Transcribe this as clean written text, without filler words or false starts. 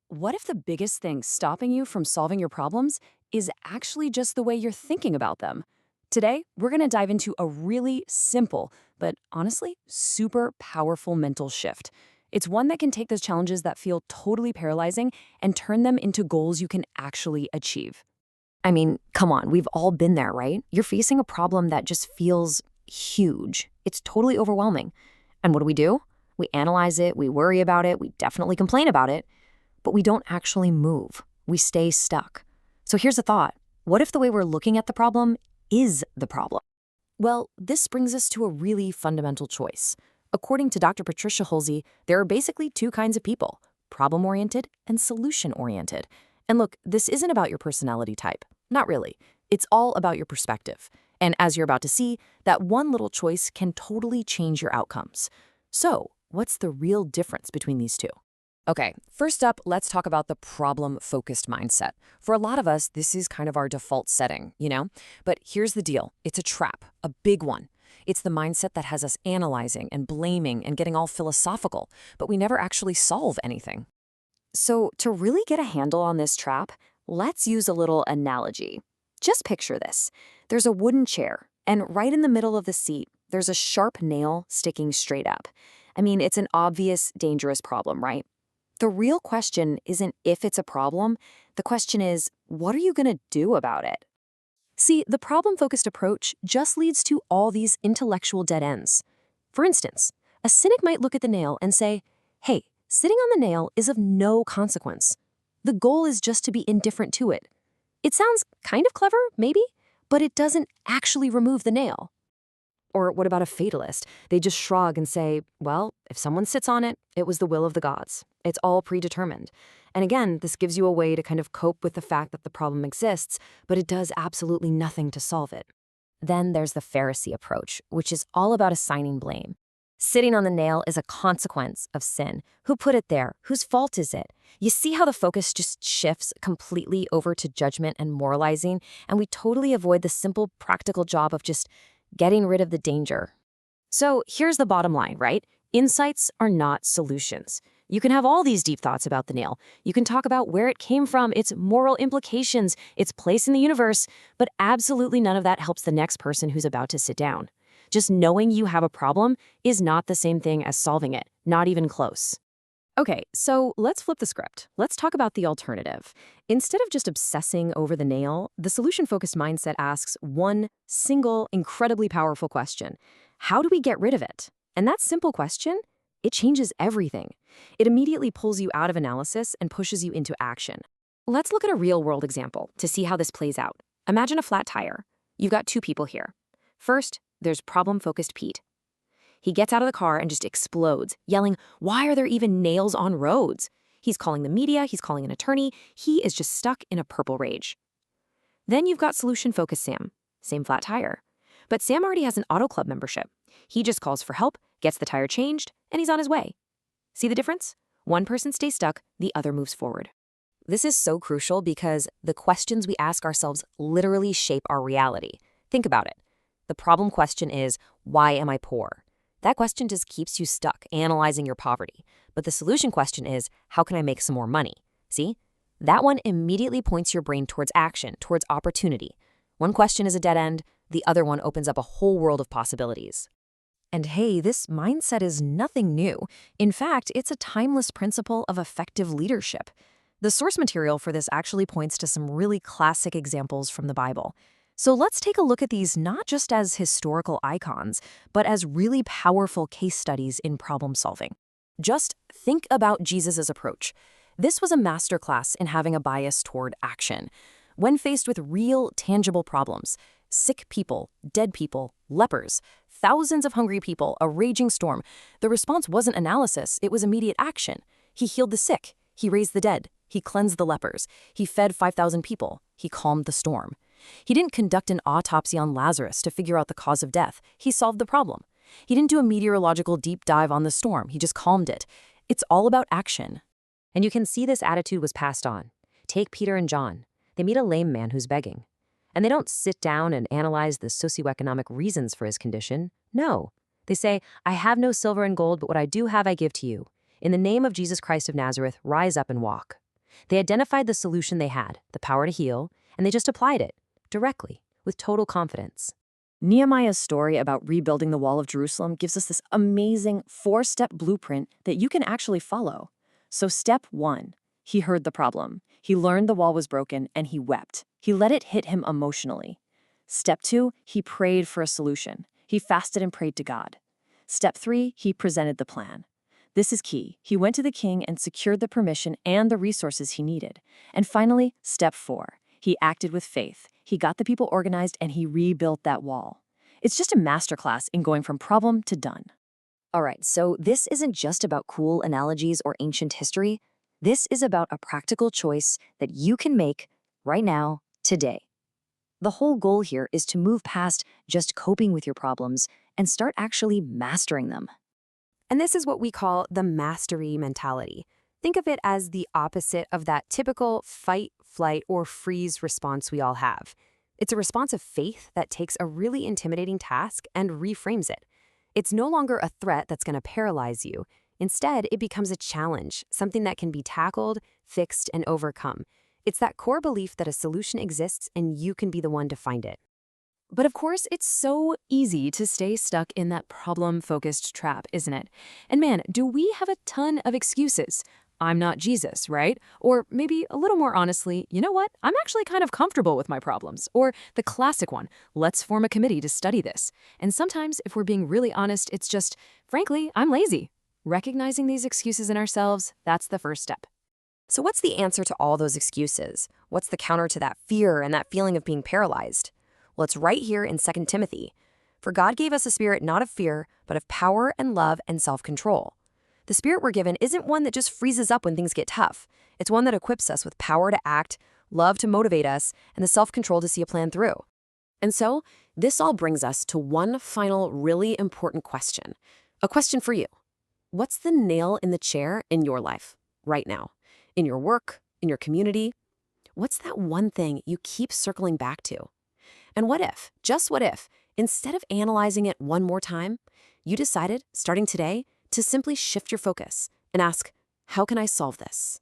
What if the biggest thing stopping you from solving your problems is actually just the way you're thinking about them? Today, we're going to dive into a really simple, but honestly, super powerful mental shift. It's one that can take those challenges that feel totally paralyzing and turn them into goals you can actually achieve. I mean, come on, we've all been there, right? You're facing a problem that just feels huge. It's totally overwhelming. And what do? We analyze it, we worry about it, we definitely complain about it, but we don't actually move. We stay stuck. So here's a thought. What if the way we're looking at the problem is the problem? Well, this brings us to a really fundamental choice. According to Dr. Patricia Hulsey, there are basically two kinds of people, problem-oriented and solution-oriented. And look, this isn't about your personality type. Not really. It's all about your perspective. And as you're about to see, that one little choice can totally change your outcomes. So, what's the real difference between these two? Okay, first up, let's talk about the problem-focused mindset. For a lot of us, this is kind of our default setting. But here's the deal. It's a trap, a big one. It's the mindset that has us analyzing and blaming and getting all philosophical, but we never actually solve anything. So to really get a handle on this trap, let's use a little analogy. Just picture this. There's a wooden chair, and right in the middle of the seat, there's a sharp nail sticking straight up. I mean, it's an obvious, dangerous problem, right? The real question isn't if it's a problem. The question is, what are you going to do about it? See, the problem-focused approach just leads to all these intellectual dead ends. For instance, a cynic might look at the nail and say, hey, sitting on the nail is of no consequence. The goal is just to be indifferent to it. It sounds kind of clever, maybe, but it doesn't actually remove the nail. Or what about a fatalist? They just shrug and say, well, if someone sits on it, it was the will of the gods. It's all predetermined. And again, this gives you a way to kind of cope with the fact that the problem exists, but it does absolutely nothing to solve it. Then there's the Pharisee approach, which is all about assigning blame. Sitting on the nail is a consequence of sin. Who put it there? Whose fault is it? You see how the focus just shifts completely over to judgment and moralizing, and we totally avoid the simple, practical job of just getting rid of the danger. So here's the bottom line, right? Insights are not solutions. You can have all these deep thoughts about the nail. You can talk about where it came from, its moral implications, its place in the universe, but absolutely none of that helps the next person who's about to sit down. Just knowing you have a problem is not the same thing as solving it, not even close. Okay, so let's flip the script. Let's talk about the alternative. Instead of just obsessing over the nail, the solution-focused mindset asks one single, incredibly powerful question. How do we get rid of it? And that simple question, it changes everything. It immediately pulls you out of analysis and pushes you into action. Let's look at a real-world example to see how this plays out. Imagine a flat tire. You've got two people here. First, there's problem-focused Pete. He gets out of the car and just explodes, yelling, why are there even nails on roads? He's calling the media, he's calling an attorney, he is just stuck in a purple rage. Then you've got solution-focused Sam, same flat tire. But Sam already has an auto club membership. He just calls for help, gets the tire changed, and he's on his way. See the difference? One person stays stuck, the other moves forward. This is so crucial because the questions we ask ourselves literally shape our reality. Think about it. The problem question is, why am I poor? That question just keeps you stuck, analyzing your poverty. But the solution question is, how can I make some more money? See? That one immediately points your brain towards action, towards opportunity. One question is a dead end, the other one opens up a whole world of possibilities. And hey, this mindset is nothing new. In fact, it's a timeless principle of effective leadership. The source material for this actually points to some really classic examples from the Bible. So let's take a look at these not just as historical icons, but as really powerful case studies in problem solving. Just think about Jesus' approach. This was a masterclass in having a bias toward action. When faced with real, tangible problems, sick people, dead people, lepers, thousands of hungry people, a raging storm, the response wasn't analysis, it was immediate action. He healed the sick, he raised the dead, he cleansed the lepers, he fed 5,000 people, he calmed the storm. He didn't conduct an autopsy on Lazarus to figure out the cause of death. He solved the problem. He didn't do a meteorological deep dive on the storm. He just calmed it. It's all about action. And you can see this attitude was passed on. Take Peter and John. They meet a lame man who's begging. And they don't sit down and analyze the socioeconomic reasons for his condition. No. They say, I have no silver and gold, but what I do have I give to you. In the name of Jesus Christ of Nazareth, rise up and walk. They identified the solution they had, the power to heal, and they just applied it, directly, with total confidence. Nehemiah's story about rebuilding the wall of Jerusalem gives us this amazing 4-step blueprint that you can actually follow. So step 1, he heard the problem. He learned the wall was broken and he wept. He let it hit him emotionally. Step 2, he prayed for a solution. He fasted and prayed to God. Step 3, he presented the plan. This is key. He went to the king and secured the permission and the resources he needed. And finally, step 4, he acted with faith. He got the people organized and he rebuilt that wall. It's just a masterclass in going from problem to done. All right, so this isn't just about cool analogies or ancient history. This is about a practical choice that you can make right now, today. The whole goal here is to move past just coping with your problems and start actually mastering them. And this is what we call the mastery mentality. Think of it as the opposite of that typical fight, flight, or freeze response we all have. It's a response of faith that takes a really intimidating task and reframes it. It's no longer a threat that's going to paralyze you. Instead, it becomes a challenge, something that can be tackled, fixed, and overcome. It's that core belief that a solution exists and you can be the one to find it. But of course, it's so easy to stay stuck in that problem-focused trap, isn't it? And man, do we have a ton of excuses. I'm not Jesus, right? Or maybe a little more honestly, you know what? I'm actually kind of comfortable with my problems. Or the classic one, let's form a committee to study this. And sometimes, if we're being really honest, it's just, frankly, I'm lazy. Recognizing these excuses in ourselves, that's the first step. So what's the answer to all those excuses? What's the counter to that fear and that feeling of being paralyzed? Well, it's right here in 2 Timothy. For God gave us a spirit not of fear, but of power and love and self-control. The spirit we're given isn't one that just freezes up when things get tough. It's one that equips us with power to act, love to motivate us, and the self-control to see a plan through. And so, this all brings us to one final really important question. A question for you. What's the nail in the chair in your life right now? In your work, in your community? What's that one thing you keep circling back to? And what if, just what if, instead of analyzing it one more time, you decided, starting today, to simply shift your focus and ask, how can I solve this?